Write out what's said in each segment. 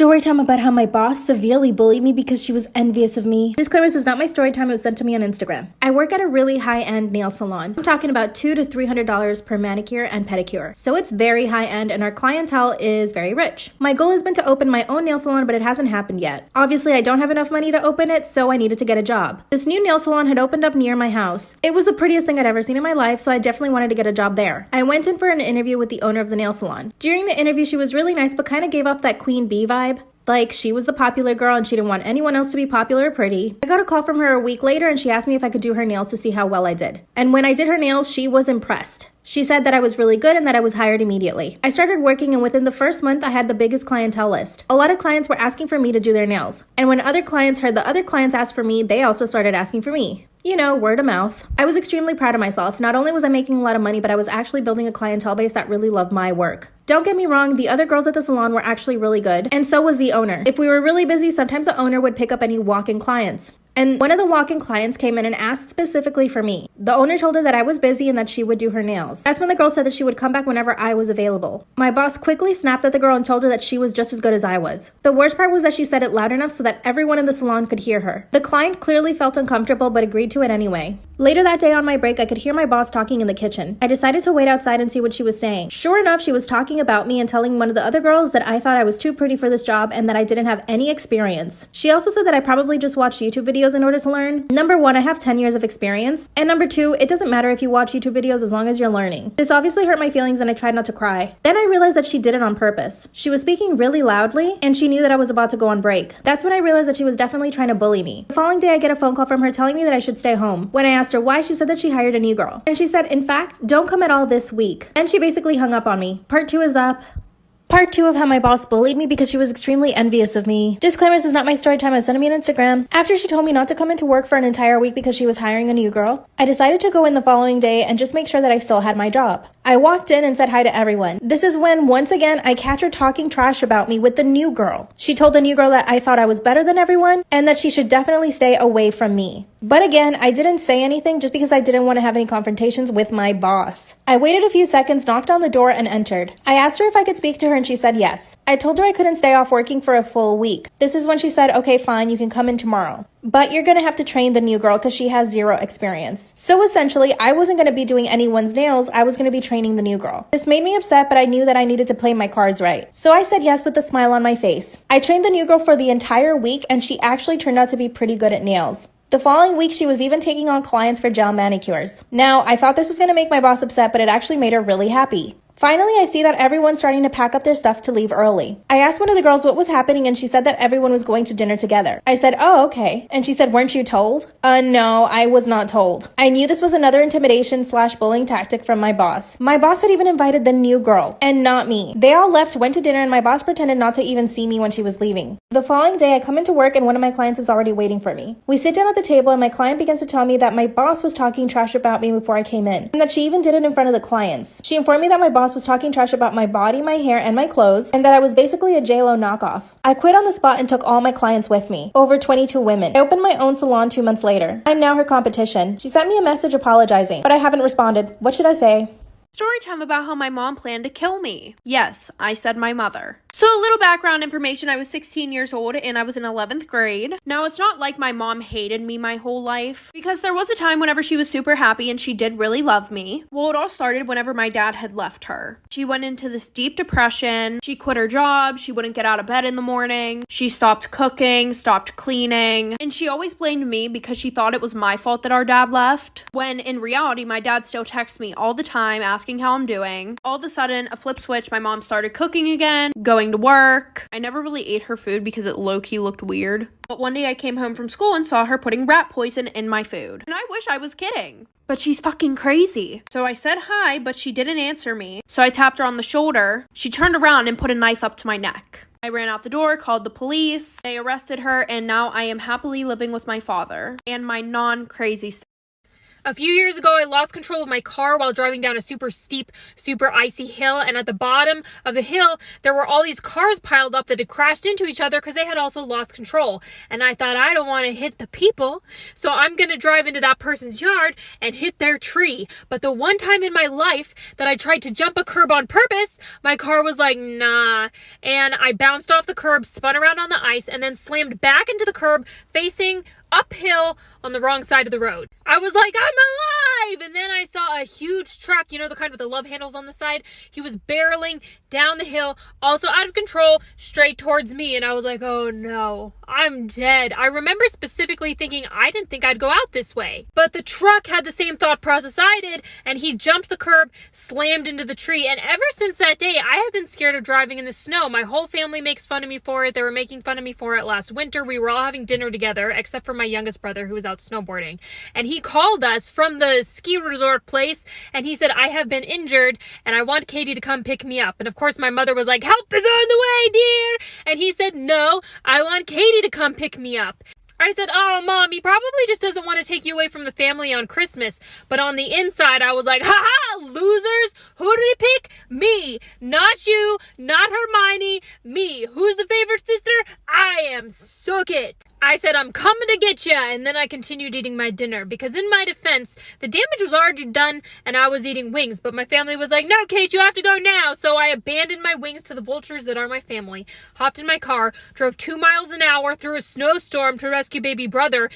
Story time about how my boss severely bullied me because she was envious of me. Disclaimer, this is not my story time, it was sent to me on Instagram. I work at a really high-end nail salon. I'm talking about $200 to $300 per manicure and pedicure. So it's very high-end and our clientele is very rich. My goal has been to open my own nail salon, but it hasn't happened yet. Obviously, I don't have enough money to open it, so I needed to get a job. This new nail salon had opened up near my house. It was the prettiest thing I'd ever seen in my life, so I definitely wanted to get a job there. I went in for an interview with the owner of the nail salon. During the interview, she was really nice, but kind of gave off that queen bee vibe. Like, she was the popular girl and she didn't want anyone else to be popular or pretty. I got a call from her a week later and she asked me if I could do her nails to see how well I did. And when I did her nails, she was impressed. She said that I was really good and that I was hired immediately. I started working and within the first month, I had the biggest clientele list. A lot of clients were asking for me to do their nails. And when other clients heard the other clients ask for me, they also started asking for me. You know, word of mouth. I was extremely proud of myself. Not only was I making a lot of money, but I was actually building a clientele base that really loved my work. Don't get me wrong, the other girls at the salon were actually really good, and so was the owner. If we were really busy, sometimes the owner would pick up any walk-in clients. And one of the walk-in clients came in and asked specifically for me. The owner told her that I was busy and that she would do her nails. That's when the girl said that she would come back whenever I was available. My boss quickly snapped at the girl and told her that she was just as good as I was. The worst part was that she said it loud enough so that everyone in the salon could hear her. The client clearly felt uncomfortable but agreed to it anyway. Later that day on my break, I could hear my boss talking in the kitchen. I decided to wait outside and see what she was saying. Sure enough, she was talking about me and telling one of the other girls that I thought I was too pretty for this job and that I didn't have any experience. She also said that I probably just watched YouTube videos in order to learn. Number one, I have 10 years of experience. And number two, it doesn't matter if you watch YouTube videos as long as you're learning. This obviously hurt my feelings and I tried not to cry. Then I realized that she did it on purpose. She was speaking really loudly and she knew that I was about to go on break. That's when I realized that she was definitely trying to bully me. The following day, I get a phone call from her telling me that I should stay home. When I asked her why, she said that she hired a new girl. And she said, in fact, don't come at all this week. And she basically hung up on me. Part 2 is up. Part 2 of how my boss bullied me because she was extremely envious of me. Disclaimer, this is not my story time, I sent me on Instagram. After she told me not to come into work for an entire week because she was hiring a new girl, I decided to go in the following day and just make sure that I still had my job. I walked in and said hi to everyone. This is when, once again, I catch her talking trash about me with the new girl. She told the new girl that I thought I was better than everyone and that she should definitely stay away from me. But again, I didn't say anything just because I didn't want to have any confrontations with my boss. I waited a few seconds, knocked on the door, and entered. I asked her if I could speak to her and she said yes. I told her I couldn't stay off working for a full week. This is when she said, okay, fine, you can come in tomorrow. But you're gonna have to train the new girl because she has zero experience. So essentially, I wasn't gonna be doing anyone's nails, I was gonna be training the new girl. This made me upset, but I knew that I needed to play my cards right. So I said yes with a smile on my face. I trained the new girl for the entire week and she actually turned out to be pretty good at nails. The following week, she was even taking on clients for gel manicures. Now, I thought this was gonna make my boss upset, but it actually made her really happy. Finally, I see that everyone's starting to pack up their stuff to leave early. I asked one of the girls what was happening and she said that everyone was going to dinner together. I said, oh, okay. And she said, weren't you told? No, I was not told. I knew this was another intimidation/bullying tactic from my boss. My boss had even invited the new girl, and not me. They all left, went to dinner, and my boss pretended not to even see me when she was leaving. The following day, I come into work and one of my clients is already waiting for me. We sit down at the table and my client begins to tell me that my boss was talking trash about me before I came in, and that she even did it in front of the clients. She informed me that my boss was talking trash about my body, my hair, and my clothes, and that I was basically a JLo knockoff. I quit on the spot and took all my clients with me, over 22 women. I opened my own salon 2 months later. I'm now her competition. She sent me a message apologizing, but I haven't responded. What should I say? Story time about how my mom planned to kill me. Yes, I said my mother. So a little background information, I was 16 years old and I was in 11th grade. Now, it's not like my mom hated me my whole life, because there was a time whenever she was super happy and she did really love me. Well, it all started whenever my dad had left her. She went into this deep depression. She quit her job. She wouldn't get out of bed in the morning. She stopped cooking, stopped cleaning, and she always blamed me because she thought it was my fault that our dad left. When in reality, my dad still texts me all the time asking how I'm doing. All of a sudden, a flip switch, my mom started cooking again, going to work. I never really ate her food because it low-key looked weird. But one day I came home from school and saw her putting rat poison in my food. And I wish I was kidding. But she's fucking crazy. So I said hi, but she didn't answer me. So I tapped her on the shoulder. She turned around and put a knife up to my neck. I ran out the door, called the police. They arrested her, and now I am happily living with my father and my non-crazy A few years ago, I lost control of my car while driving down a super steep, super icy hill, and at the bottom of the hill, there were all these cars piled up that had crashed into each other because they had also lost control. And I thought, I don't want to hit the people, so I'm going to drive into that person's yard and hit their tree. But the one time in my life that I tried to jump a curb on purpose, my car was like, nah. And I bounced off the curb, spun around on the ice, and then slammed back into the curb, facing uphill on the wrong side of the road. I was like, I'm alive! And then I saw a huge truck, you know, the kind with the love handles on the side. He was barreling down the hill, also out of control, straight towards me. And I was like, oh no, I'm dead. I remember specifically thinking, I didn't think I'd go out this way. But the truck had the same thought process I did, and he jumped the curb, slammed into the tree. And ever since that day, I have been scared of driving in the snow. My whole family makes fun of me for it. They were making fun of me for it last winter. We were all having dinner together, except for my youngest brother who was out snowboarding. And he called us from the ski resort place, and he said, I have been injured, and I want Katie to come pick me up. And of course, my mother was like, help is on the way, dear. And he said, no, I want Katie to come pick me up. I said, oh, Mom, he probably just doesn't want to take you away from the family on Christmas. But on the inside, I was like, ha-ha, losers. Who did he pick? Me. Not you, not Hermione, me. Who's the favorite sister? I am. Suck it. I said, I'm coming to get ya. And then I continued eating my dinner because in my defense, the damage was already done and I was eating wings. But my family was like, no, Kate, you have to go now. So I abandoned my wings to the vultures that are my family, hopped in my car, drove 2 miles an hour through a snowstorm to rescue baby brother.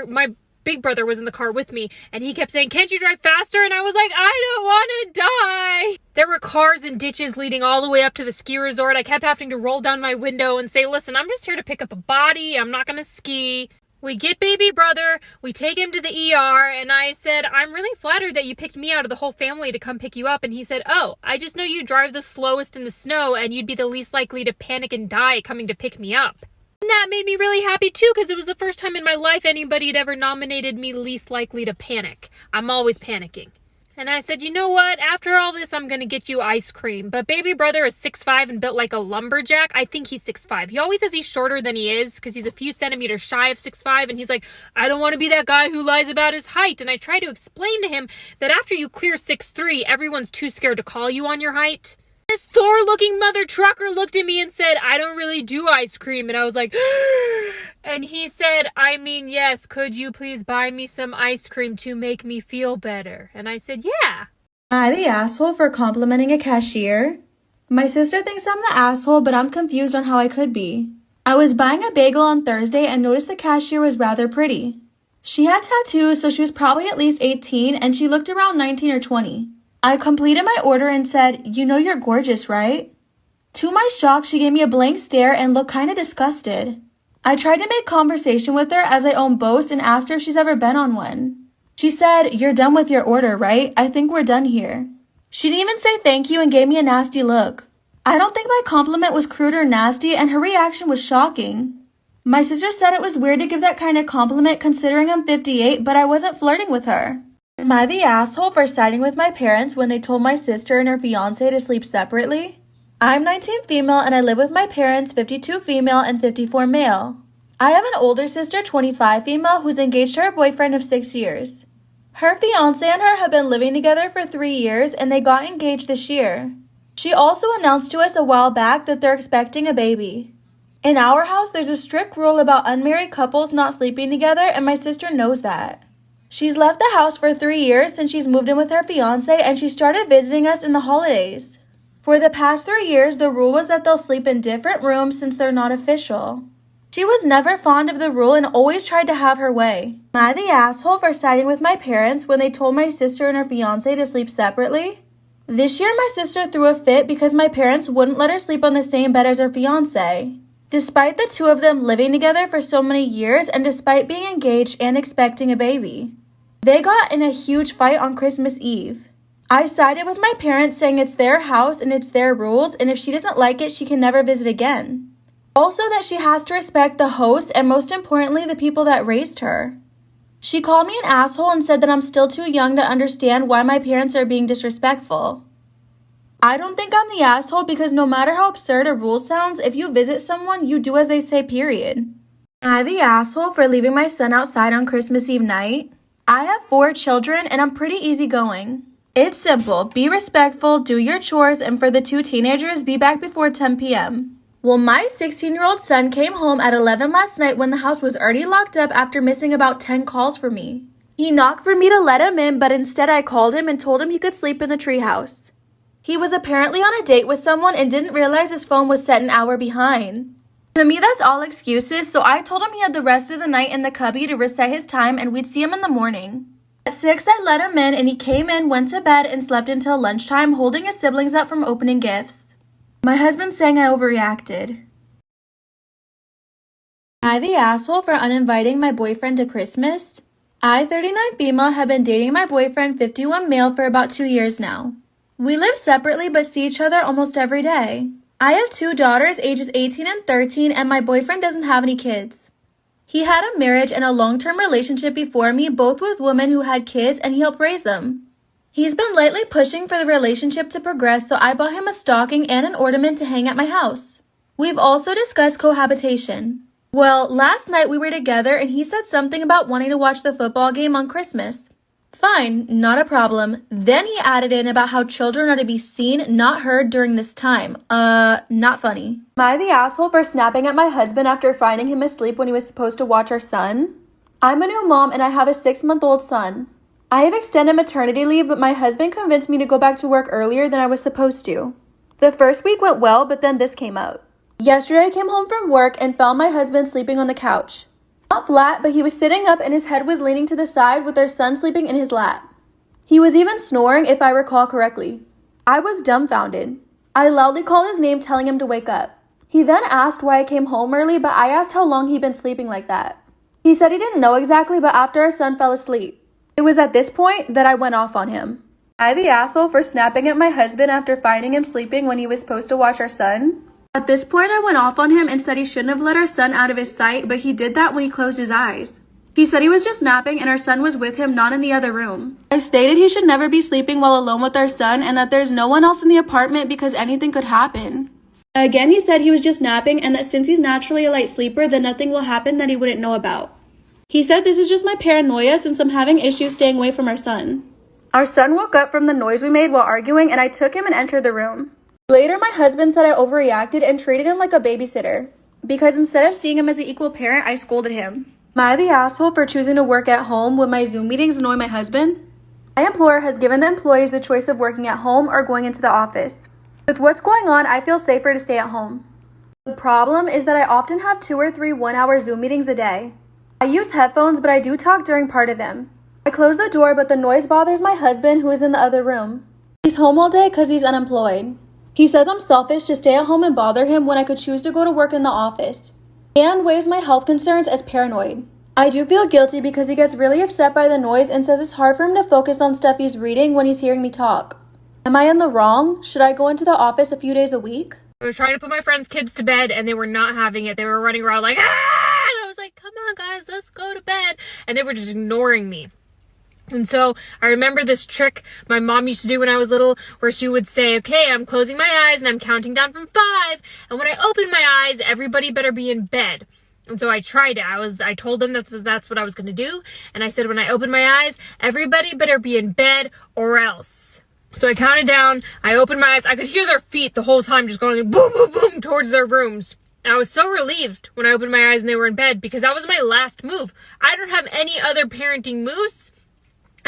My big brother was in the car with me, and he kept saying, can't you drive faster? And I was like, I don't want to die. There were cars and ditches leading all the way up to the ski resort. I kept having to roll down my window and say, listen, I'm just here to pick up a body. I'm not going to ski. We get baby brother, we take him to the ER, and I said, I'm really flattered that you picked me out of the whole family to come pick you up. And he said, oh, I just know you drive the slowest in the snow, and you'd be the least likely to panic and die coming to pick me up. And that made me really happy too, because it was the first time in my life anybody had ever nominated me least likely to panic. I'm always panicking. And I said, you know what? After all this, I'm going to get you ice cream. But baby brother is 6'5" and built like a lumberjack. I think he's 6'5". He always says he's shorter than he is because he's a few centimeters shy of 6'5". And he's like, I don't want to be that guy who lies about his height. And I try to explain to him that after you clear 6'3", everyone's too scared to call you on your height. This Thor-looking mother trucker looked at me and said, I don't really do ice cream. And I was like, and he said, I mean, yes, could you please buy me some ice cream to make me feel better? And I said, yeah. Am I the asshole for complimenting a cashier? My sister thinks I'm the asshole, but I'm confused on how I could be. I was buying a bagel on Thursday and noticed the cashier was rather pretty. She had tattoos, so she was probably at least 18, and she looked around 19 or 20. I completed my order and said, you know you're gorgeous, right? To my shock, she gave me a blank stare and looked kind of disgusted. I tried to make conversation with her as I own boasts and asked her if she's ever been on one. She said, you're done with your order, right? I think we're done here. She didn't even say thank you and gave me a nasty look. I don't think my compliment was crude or nasty, and her reaction was shocking. My sister said it was weird to give that kind of compliment considering I'm 58, but I wasn't flirting with her. Am I the asshole for siding with my parents when they told my sister and her fiancé to sleep separately? I'm 19 female and I live with my parents, 52 female and 54 male. I have an older sister, 25 female, who's engaged to her boyfriend of 6 years. Her fiancé and her have been living together for 3 years and they got engaged this year. She also announced to us a while back that they're expecting a baby. In our house, there's a strict rule about unmarried couples not sleeping together, and my sister knows that. She's left the house for 3 years since she's moved in with her fiancé, and she started visiting us in the holidays. For the past 3 years, the rule was that they'll sleep in different rooms since they're not official. She was never fond of the rule and always tried to have her way. Am I the asshole for siding with my parents when they told my sister and her fiancé to sleep separately? This year, my sister threw a fit because my parents wouldn't let her sleep on the same bed as her fiancé. Despite the two of them living together for so many years and despite being engaged and expecting a baby. They got in a huge fight on Christmas Eve. I sided with my parents saying it's their house and it's their rules, and if she doesn't like it, she can never visit again. Also that she has to respect the host and most importantly, the people that raised her. She called me an asshole and said that I'm still too young to understand why my parents are being disrespectful. I don't think I'm the asshole because no matter how absurd a rule sounds, if you visit someone, you do as they say, period. Am I the asshole for leaving my son outside on Christmas Eve night? I have 4 children and I'm pretty easygoing. It's simple. Be respectful, do your chores, and for the 2 teenagers, be back before 10 p.m. Well, my 16-year-old son came home at 11 last night when the house was already locked up after missing about 10 calls from me. He knocked for me to let him in, but instead I called him and told him he could sleep in the treehouse. He was apparently on a date with someone and didn't realize his phone was set an hour behind. To me, that's all excuses, so I told him he had the rest of the night in the cubby to reset his time and we'd see him in the morning. At 6, I let him in and he came in, went to bed, and slept until lunchtime, holding his siblings up from opening gifts. My husband's saying I overreacted. Am I the asshole for uninviting my boyfriend to Christmas? I, 39 female, have been dating my boyfriend, 51 male, for about 2 years now. We live separately but see each other almost every day. I have 2 daughters, ages 18 and 13, and my boyfriend doesn't have any kids. He had a marriage and a long-term relationship before me, both with women who had kids, and he helped raise them. He's been lately pushing for the relationship to progress, so I bought him a stocking and an ornament to hang at my house. We've also discussed cohabitation. Well, last night we were together and he said something about wanting to watch the football game on Christmas. Fine, not a problem. Then he added in about how children are to be seen, not heard during this time. Not funny. Am I the asshole for snapping at my husband after finding him asleep when he was supposed to watch our son? I'm a new mom and I have a 6-month-old son. I have extended maternity leave, but my husband convinced me to go back to work earlier than I was supposed to. The first week went well, but then this came up. Yesterday I came home from work and found my husband sleeping on the couch. Not flat, but he was sitting up and his head was leaning to the side with our son sleeping in his lap. He was even snoring, if I recall correctly. I was dumbfounded. I loudly called his name, telling him to wake up. He then asked why I came home early, but I asked how long he'd been sleeping like that. He said he didn't know exactly, but after our son fell asleep. It was at this point that I went off on him. Am I the asshole for snapping at my husband after finding him sleeping when he was supposed to watch our son? At this point, I went off on him and said he shouldn't have let our son out of his sight, but he did that when he closed his eyes. He said he was just napping and our son was with him, not in the other room. I stated he should never be sleeping while alone with our son and that there's no one else in the apartment because anything could happen. Again, he said he was just napping and that since he's naturally a light sleeper, then nothing will happen that he wouldn't know about. He said this is just my paranoia since I'm having issues staying away from our son. Our son woke up from the noise we made while arguing and I took him and entered the room. Later, my husband said I overreacted and treated him like a babysitter. Because instead of seeing him as an equal parent, I scolded him. Am I the asshole for choosing to work at home when my Zoom meetings annoy my husband? My employer has given the employees the choice of working at home or going into the office. With what's going on, I feel safer to stay at home. The problem is that I often have 2 or 3 one-hour Zoom meetings a day. I use headphones, but I do talk during part of them. I close the door, but the noise bothers my husband, who is in the other room. He's home all day because he's unemployed. He says I'm selfish to stay at home and bother him when I could choose to go to work in the office, and weighs my health concerns as paranoid. I do feel guilty because he gets really upset by the noise and says it's hard for him to focus on stuff he's reading when he's hearing me talk. Am I in the wrong? Should I go into the office a few days a week? I was trying to put my friends' kids to bed and they were not having it. They were running around like, ah! And I was like, come on guys, let's go to bed. And they were just ignoring me. And so I remember this trick my mom used to do when I was little where she would say, okay, I'm closing my eyes and I'm counting down from 5. And when I open my eyes, everybody better be in bed. And so I tried it. I told them that's what I was going to do. And I said, when I open my eyes, everybody better be in bed or else. So I counted down. I opened my eyes. I could hear their feet the whole time just going boom, boom, boom towards their rooms. And I was so relieved when I opened my eyes and they were in bed because that was my last move. I don't have any other parenting moves.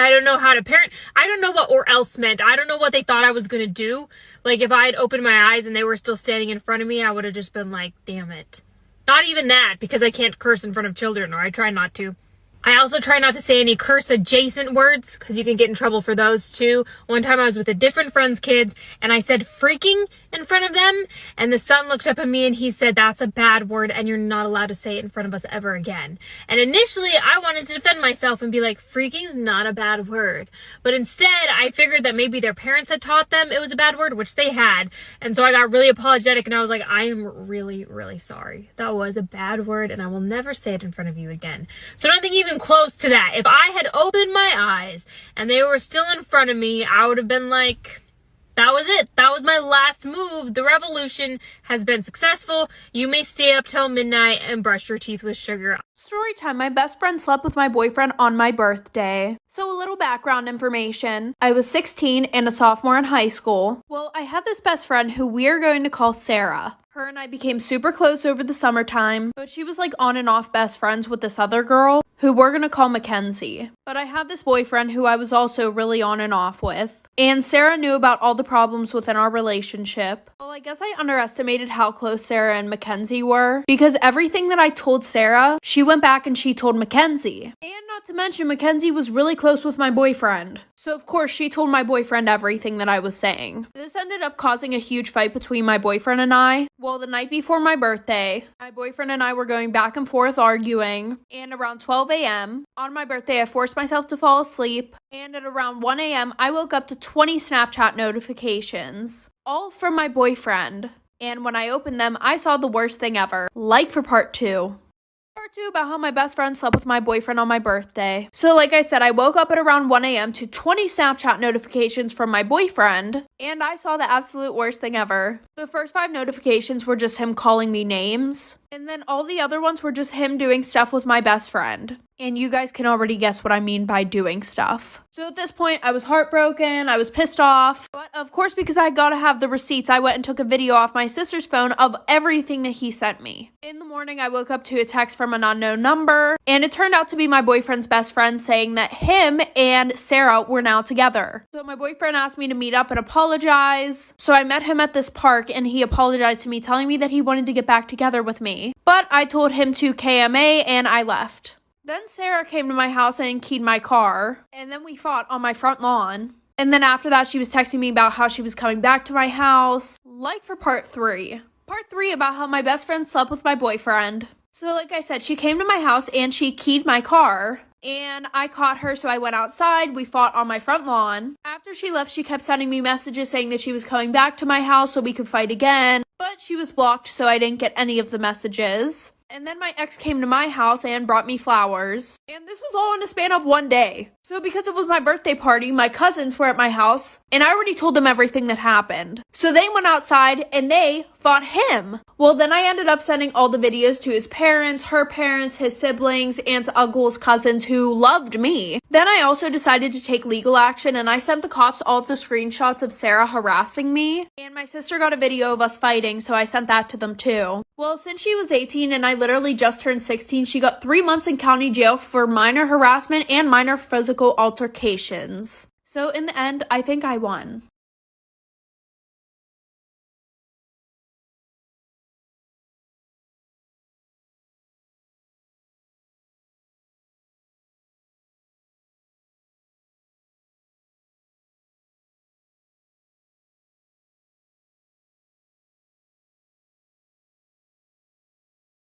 I don't know how to parent. I don't know what or else meant. I don't know what they thought I was going to do. Like if I had opened my eyes and they were still standing in front of me, I would have just been like, damn it. Not even that, because I can't curse in front of children, or I try not to. I also try not to say any curse adjacent words because you can get in trouble for those too. One time I was with a different friend's kids and I said freaking in front of them and the son looked up at me and he said, that's a bad word and you're not allowed to say it in front of us ever again. And initially I wanted to defend myself and be like, freaking's not a bad word. But instead I figured that maybe their parents had taught them it was a bad word, which they had. And so I got really apologetic and I was like, I am really, really sorry. That was a bad word and I will never say it in front of you again. So nothing even close to that. If I had opened my eyes and they were still in front of me, I would have been like, that was it. That was my last move. The revolution has been successful. You may stay up till midnight and brush your teeth with sugar. Story time. My best friend slept with my boyfriend on my birthday. So a little background information. I was 16 and a sophomore in high school. Well, I had this best friend who we are going to call Sarah. Her and I became super close over the summertime, but she was like on and off best friends with this other girl who we're gonna call Mackenzie. But I had this boyfriend who I was also really on and off with. And Sarah knew about all the problems within our relationship. Well, I guess I underestimated how close Sarah and Mackenzie were, because everything that I told Sarah, she went back and she told Mackenzie. And not to mention, Mackenzie was really close with my boyfriend. So of course, she told my boyfriend everything that I was saying. This ended up causing a huge fight between my boyfriend and I. Well, the night before my birthday, my boyfriend and I were going back and forth arguing, and around 12 a.m. on my birthday, I forced myself to fall asleep, and at around 1 a.m., I woke up to 20 Snapchat notifications, all from my boyfriend. And when I opened them, I saw the worst thing ever. Like for part 2. Part 2 about how my best friend slept with my boyfriend on my birthday. So like I said, I woke up at around 1 a.m. to 20 Snapchat notifications from my boyfriend, and I saw the absolute worst thing ever. The first 5 notifications were just him calling me names, and then all the other ones were just him doing stuff with my best friend. And you guys can already guess what I mean by doing stuff. So at this point, I was heartbroken, I was pissed off. But of course, because I gotta have the receipts, I went and took a video off my sister's phone of everything that he sent me. In the morning, I woke up to a text from an unknown number, and it turned out to be my boyfriend's best friend saying that him and Sarah were now together. So my boyfriend asked me to meet up and apologize. So I met him at this park, and he apologized to me, telling me that he wanted to get back together with me. But I told him to KMA, and I left. Then Sarah came to my house and keyed my car, and then we fought on my front lawn. And then after that, she was texting me about how she was coming back to my house. Like for part 3. Part 3 about how my best friend slept with my boyfriend. So like I said, she came to my house and she keyed my car. And I caught her, so I went outside. We fought on my front lawn. After she left, she kept sending me messages saying that she was coming back to my house so we could fight again. But she was blocked, so I didn't get any of the messages. And then my ex came to my house and brought me flowers. And this was all in a span of 1 day. So because it was my birthday party, my cousins were at my house, and I already told them everything that happened. So they went outside and they fought him. Well, then I ended up sending all the videos to his parents, her parents, his siblings, aunts, uncles, cousins who loved me. Then I also decided to take legal action, and I sent the cops all of the screenshots of Sarah harassing me. And my sister got a video of us fighting, so I sent that to them too. Well, since she was 18 and I literally just turned 16, she got 3 months in county jail for minor harassment and minor physical altercations. So in the end, I think I won.